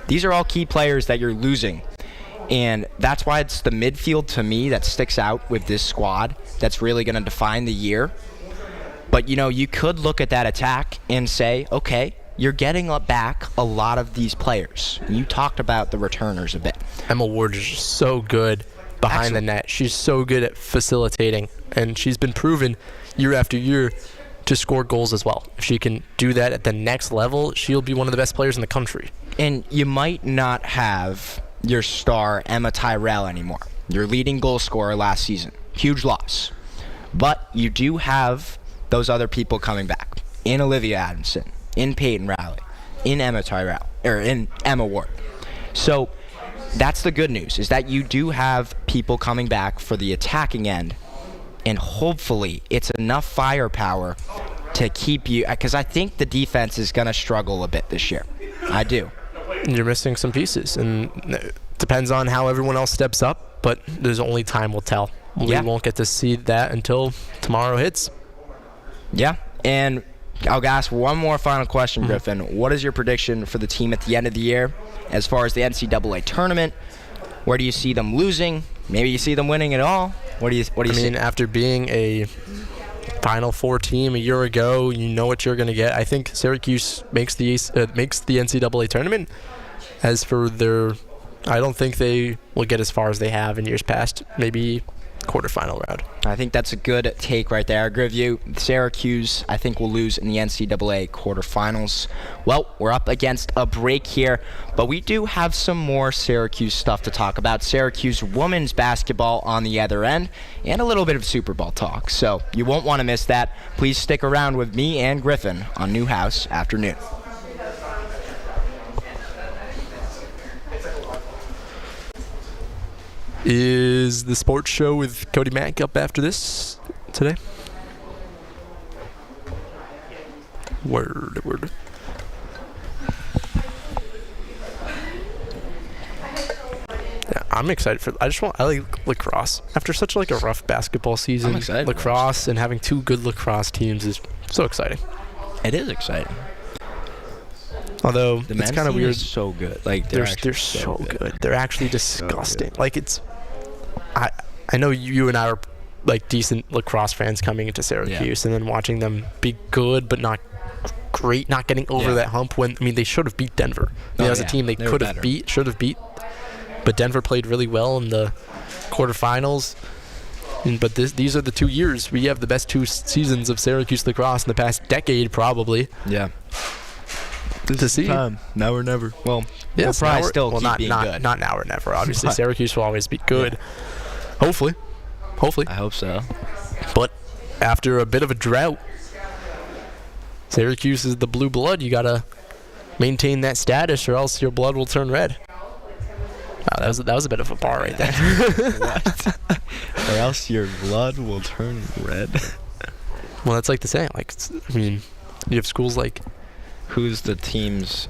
These are all key players that you're losing. And that's why it's the midfield, to me, that sticks out with this squad that's really going to define the year. But, you could look at that attack and say, okay, you're getting back a lot of these players. You talked about the returners a bit. Emma Ward is just so good behind the net. She's so good at facilitating, and she's been proven year after year to score goals as well. If she can do that at the next level, she'll be one of the best players in the country. And you might not have your star Emma Tyrell anymore, your leading goal scorer last season. Huge loss. But you do have those other people coming back in Olivia Adamson, in Peyton Rowley, in Emma Tyrell, or in Emma Ward. So that's the good news, is that you do have people coming back for the attacking end, and hopefully it's enough firepower to keep you, because I think the defense is going to struggle a bit this year. I do. You're missing some pieces, and it depends on how everyone else steps up, but there's only time will tell. We won't get to see that until tomorrow hits. Yeah, and I'll ask one more final question, Griffin. What is your prediction for the team at the end of the year as far as the NCAA tournament? Where do you see them losing? Maybe you see them winning it all. What do you see? I mean, after being a Final Four team a year ago, you know what you're going to get. I think Syracuse makes the NCAA tournament. As for I don't think they will get as far as they have in years past. Maybe quarterfinal round. I think that's a good take right there. I agree with you. Syracuse, I think, will lose in the NCAA quarterfinals. Well, we're up against a break here, but we do have some more Syracuse stuff to talk about. Syracuse women's basketball on the other end, and a little bit of Super Bowl talk. So you won't want to miss that. Please stick around with me and Griffin on Newhouse Afternoon. Is the sports show with Cody Mack up after this today? Word. Yeah, I'm excited for. I like lacrosse. After such a rough basketball season, I'm excited lacrosse and having two good lacrosse teams is so exciting. It is exciting. Although the it's kind of weird. Is so good. Like they're so good. They're actually disgusting. Like it's. I know you and I are like decent lacrosse fans coming into Syracuse, and then watching them be good but not great, not getting over that hump. When they should have beat Denver. As a team they could have should have beat, but Denver played really well in the quarterfinals. But these are the 2 years we have the best 2 seasons of Syracuse lacrosse in the past decade, probably. Yeah. To see time. Now or never. Well, yes, we'll probably still keep not, being not, good. Not now or never. Obviously, Syracuse will always be good. Hopefully. I hope so. But after a bit of a drought, Syracuse is the blue blood. You gotta maintain that status, or else your blood will turn red. Wow, that was a bit of a bar right there. What? Or else your blood will turn red. Well, that's like the saying. You have schools like Who's the teams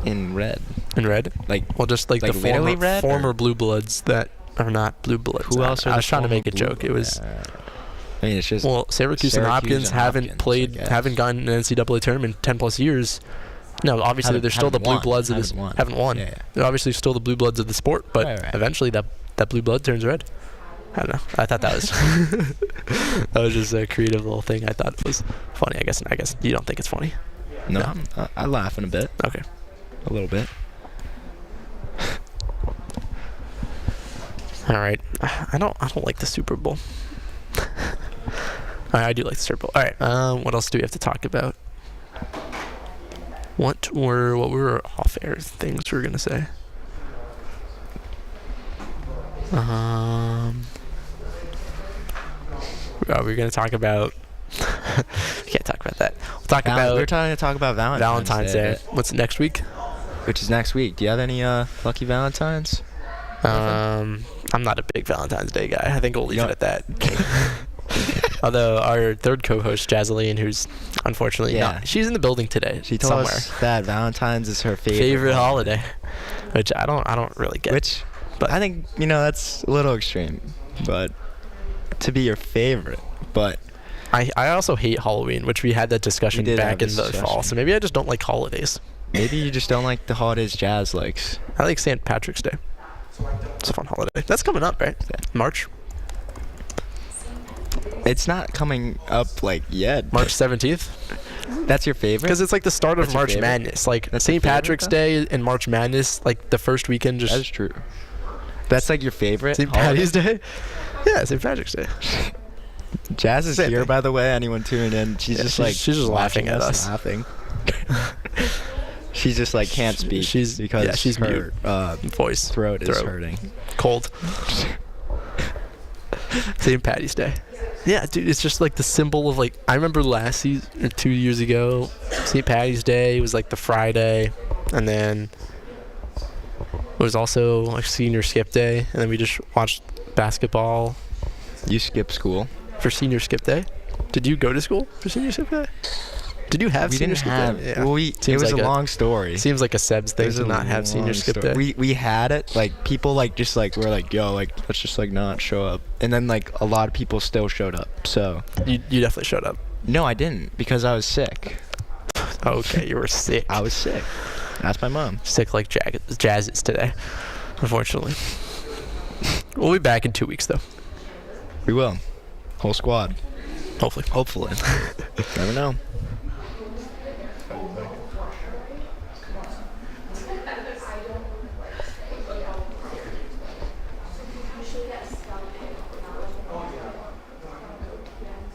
in red? in red. Like, Well, just like the literally red, former or- Blue Bloods that are not Blue Bloods. Who else are I the was trying to former make a Blue joke. It was I mean, it's just well, Syracuse and Hopkins haven't played, haven't gotten an NCAA tournament in 10 plus years. No, obviously they're still the Blue Bloods of this. Haven't won. Yeah. They're obviously still the Blue Bloods of the sport, but Right. eventually that Blue Blood turns red. I don't know. I thought that was that was just a creative little thing. I thought it was funny. I guess you don't think it's funny. No, I laugh in a bit. Okay. A little bit. All right. I don't like the Super Bowl. I do like the Super Bowl. All right. What else do we have to talk about? What were off-air things we were gonna say? We're gonna talk about. We can't talk about that. We'll talk about. We're trying to talk about Valentine's Day. What's next week? Which is next week. Do you have any lucky Valentines? I'm not a big Valentine's Day guy. I think we'll leave it at that. Although our third co-host, Jazeline, who's unfortunately not, she's in the building today. She told somewhere. us that Valentine's is her favorite holiday, which I don't really get. But I think that's a little extreme, but to be your favorite. But I also hate Halloween, which we had that discussion back in the fall. So maybe I just don't like holidays. Maybe you just don't like the holidays Jazz likes. I like St. Patrick's Day. It's a fun holiday. That's coming up, right? Yeah. March. It's not coming up yet. March 17th. That's your favorite? Because it's like the start of March Madness. Like St. Patrick's Day and March Madness, like the first weekend. Just that's true. That's like your favorite. St. Patty's Day. Yeah, St. Patrick's Day. Jazz is here, by the way. Anyone tuning in? She's just she's just laughing at us. Laughing. She's just can't speak. She's her voice throat is hurting. Cold. St. Patty's Day. Yeah, dude, it's just like the symbol of I remember last season or 2 years ago, St. Patty's Day was like the Friday, and then it was also like senior skip day, and then we just watched basketball. You skipped school for senior skip day? Did you go to school for senior skip day? Did you have senior skip day? Yeah. Well, it was a long story. Seems like a Seb's thing to not have senior skip day. We had it. People were yo, let's just not show up. And then a lot of people still showed up. So you definitely showed up. No, I didn't because I was sick. Okay, you were sick. I was sick. That's my mom. Sick like Jazz is today, unfortunately. We'll be back in 2 weeks though. We will. Whole squad. Hopefully. Never know.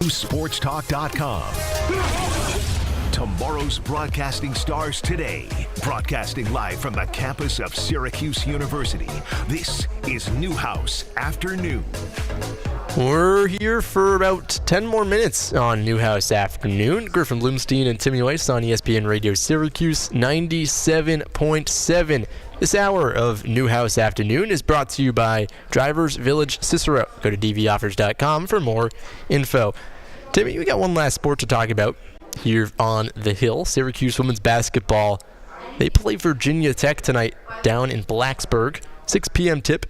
Sportstalk.com. Tomorrow's broadcasting stars today. Broadcasting live from the campus of Syracuse University. This is Newhouse Afternoon. We're here for about 10 more minutes on Newhouse Afternoon. Griffin Bloomstein and Timmy Weiss on ESPN Radio Syracuse 97.7. This hour of Newhouse Afternoon is brought to you by Drivers Village Cicero. Go to dvoffers.com for more info. Timmy, we got one last sport to talk about here on the Hill. Syracuse women's basketball. They play Virginia Tech tonight down in Blacksburg. 6 p.m. tip.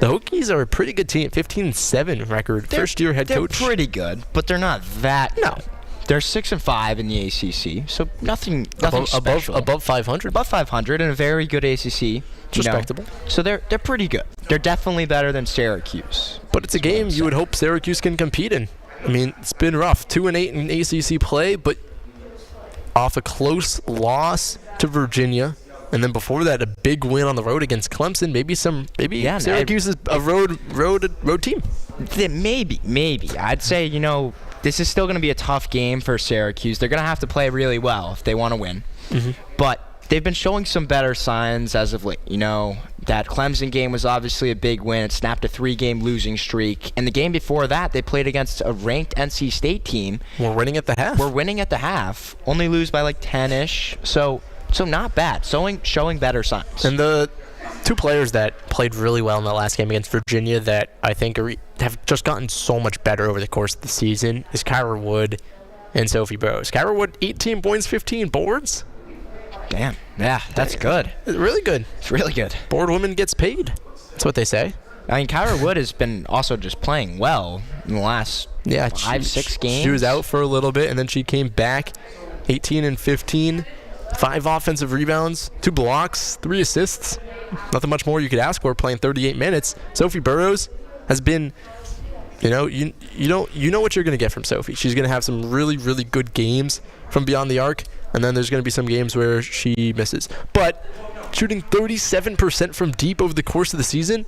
The Hokies are a pretty good team. 15-7 record. First-year head coach. They're pretty good, but they're not that No. good. They're 6-5 in the ACC, so nothing special. Above 500. Above 500 and a very good ACC. Respectable. So they're pretty good. They're definitely better than Syracuse. But it's a game you would hope Syracuse can compete in. I mean, it's been rough. 2-8 in ACC play, but off a close loss to Virginia, and then before that, a big win on the road against Clemson. Maybe Syracuse is a road team. Maybe. I'd say this is still going to be a tough game for Syracuse. They're going to have to play really well if they want to win. Mm-hmm. But they've been showing some better signs as of late. That Clemson game was obviously a big win. It snapped a 3-game losing streak. And the game before that, they played against a ranked NC State team. We're winning at the half. Only lose by 10-ish. So not bad. Showing better signs. And the two players that played really well in the last game against Virginia that I think have just gotten so much better over the course of the season is Kyra Wood and Sophie Burrows. Kyra Wood, 18 points, 15 boards. Damn. Yeah, that's good. It's really good. It's really good. Board woman gets paid. That's what they say. I mean, Kyra Wood has been also just playing well in the last 5-6 games. She was out for a little bit, and then she came back, 18 and 15, 5 offensive rebounds, 2 blocks, 3 assists. Nothing much more you could ask for playing 38 minutes. Sophie Burrows has been, you know what you're going to get from Sophie. She's going to have some really, really good games from beyond the arc, and then there's going to be some games where she misses. But shooting 37% from deep over the course of the season,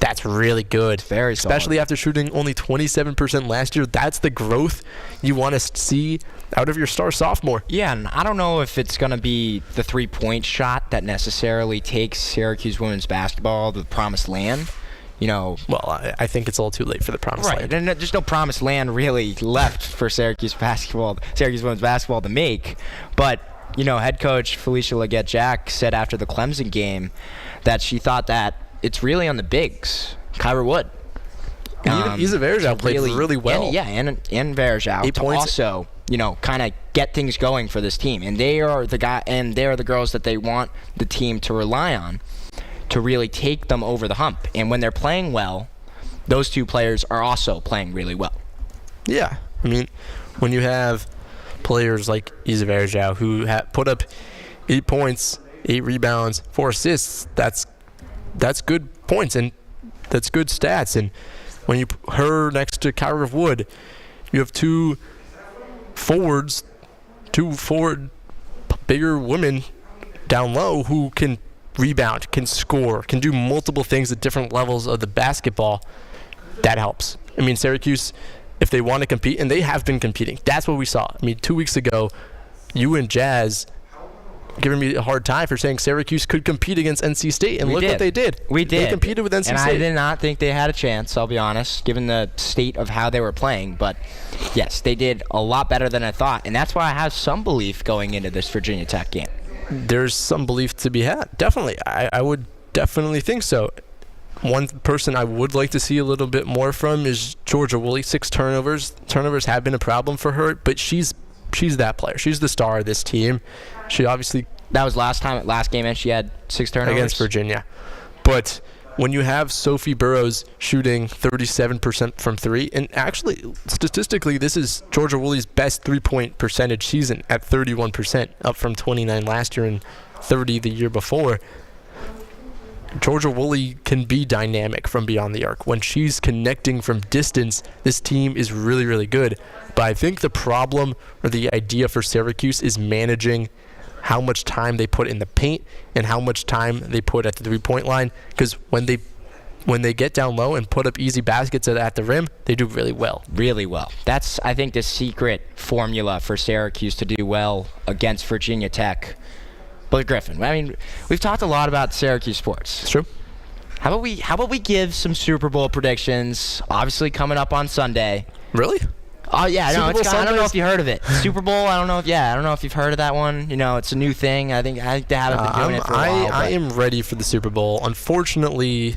that's really good. Very Especially solid. after shooting only 27% last year. That's the growth you want to see out of your star sophomore. Yeah, and I don't know if it's going to be the 3-point shot that necessarily takes Syracuse women's basketball to the promised land. You know, well, I think it's a little too late for the promised land. Right, and there's no promised land really left for Syracuse women's basketball to make. But, you know, head coach Felicia Leggett-Jack said after the Clemson game that she thought that it's really on the bigs. Kyra Wood. Even Isa Verjao played really well. And Verjao 8 points. Also, you know, kind of get things going for this team. And they are the girls that they want the team to rely on to really take them over the hump. And when they're playing well, those two players are also playing really well. Yeah. I mean, when you have players like Isa Verjao who put up 8 points, 8 rebounds, 4 assists, that's good points and that's good stats. And when you put her next to Kyra Wood, you have two forward bigger women down low who can rebound, can score, can do multiple things at different levels of the basketball. That helps. I mean, Syracuse, if they want to compete, and they have been competing, that's what we saw. I mean, 2 weeks ago, you and Jazz giving me a hard time for saying Syracuse could compete against NC State, and look what they did. We did. They competed with NC State. And I did not think they had a chance, I'll be honest, given the state of how they were playing. But, yes, they did a lot better than I thought, and that's why I have some belief going into this Virginia Tech game. There's some belief to be had. Definitely. I would definitely think so. One person I would like to see a little bit more from is Georgia Woolley. 6 turnovers. Turnovers have been a problem for her, but she's that player. She's the star of this team. She obviously... That was last game, and she had 6 turnovers? Against Virginia. But when you have Sophie Burrows shooting 37% from 3, and actually, statistically, this is Georgia Woolley's best 3-point percentage season at 31%, up from 29 last year and 30 the year before. Georgia Woolley can be dynamic from beyond the arc. When she's connecting from distance, this team is really, really good. But I think the problem or the idea for Syracuse is managing how much time they put in the paint and how much time they put at the 3-point line. Because when they get down low and put up easy baskets at the rim, they do really well. Really well. That's, I think, the secret formula for Syracuse to do well against Virginia Tech. But Griffin, I mean, we've talked a lot about Syracuse sports. It's true. How about we give some Super Bowl predictions? Obviously coming up on Sunday. Really? Oh yeah, no, I don't know if you heard of it. Super Bowl. I don't know if you've heard of that one. You know, it's a new thing. I think they haven't been doing it for a while. I am ready for the Super Bowl. Unfortunately,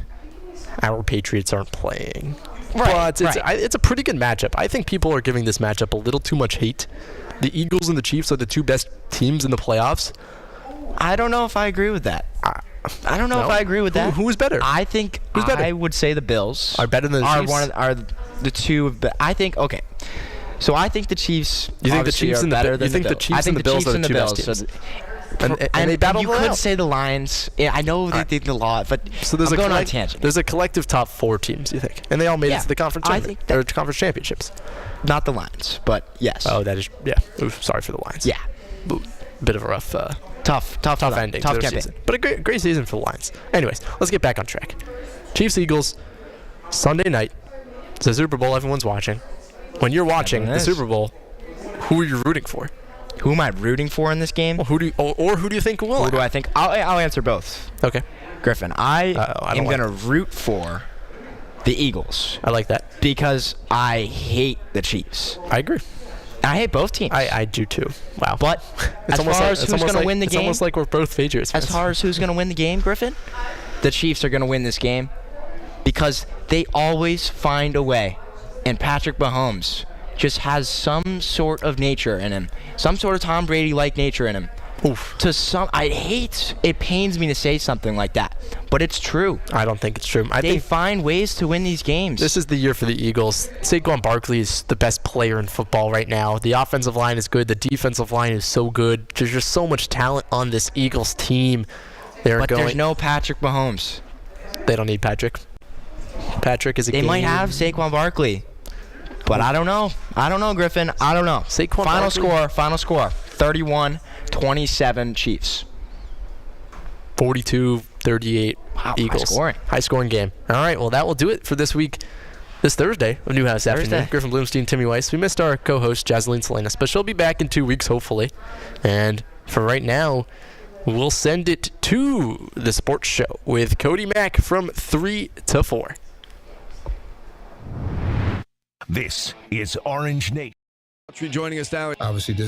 our Patriots aren't playing. But it's a pretty good matchup. I think people are giving this matchup a little too much hate. The Eagles and the Chiefs are the 2 best teams in the playoffs. I don't know if I agree with that. I don't know if I agree with that. Who is better? I think I would say the Bills are better than the Chiefs. Are the 2 of the. I think okay. So I think the Chiefs. You think the Chiefs and the Bills? You think the Chiefs and the Bills are the 2 best teams? And they battle you could say the Lions. Yeah, I know they think a lot, but so there's I'm going on a tangent. There's a collective top 4 teams, you think, and they all made it to the conference conference championships. Not the Lions, but yes. Oh, that is Oof, sorry for the Lions. Yeah, bit of a rough, tough ending, tough campaign, season. But a great season for the Lions. Anyways, let's get back on track. Chiefs Eagles, Sunday night. It's the Super Bowl. Everyone's watching. When you're watching the Super Bowl, who are you rooting for? Who am I rooting for in this game? Well, who do you think will? Who do I think? I'll answer both. Okay. Griffin, I am going to root for the Eagles. I like that. Because I hate the Chiefs. I agree. I hate both teams. I do too. Wow. But as far as who's going to win the game. It's almost like we're both Patriots fans. As far as who's going to win the game, Griffin, the Chiefs are going to win this game because they always find a way. And Patrick Mahomes just has some sort of nature in him, some sort of Tom Brady-like nature in him. Oof. It pains me to say something like that, but it's true. I don't think it's true. They think find ways to win these games. this is the year for the Eagles. Saquon Barkley is the best player in football right now. The offensive line is good. The defensive line is so good. There's just so much talent on this Eagles team. There's no Patrick Mahomes. They don't need Patrick. Patrick is a They game. might have Saquon Barkley, but I don't know. I don't know, Griffin. I don't know. Saquon Final score. 31-27 Chiefs. 42-38 Wow, Eagles. high High-scoring game. All right, well, that will do it for this week. This Thursday of Newhouse Afternoon. Griffin Bloomstein, Timmy Weiss. We missed our co-host, Jazeline Salinas, but she'll be back in 2 weeks, hopefully. And for right now, we'll send it to the sports show with Cody Mack from 3 to 4. This is Orange Nation. Joining us now. Obviously, this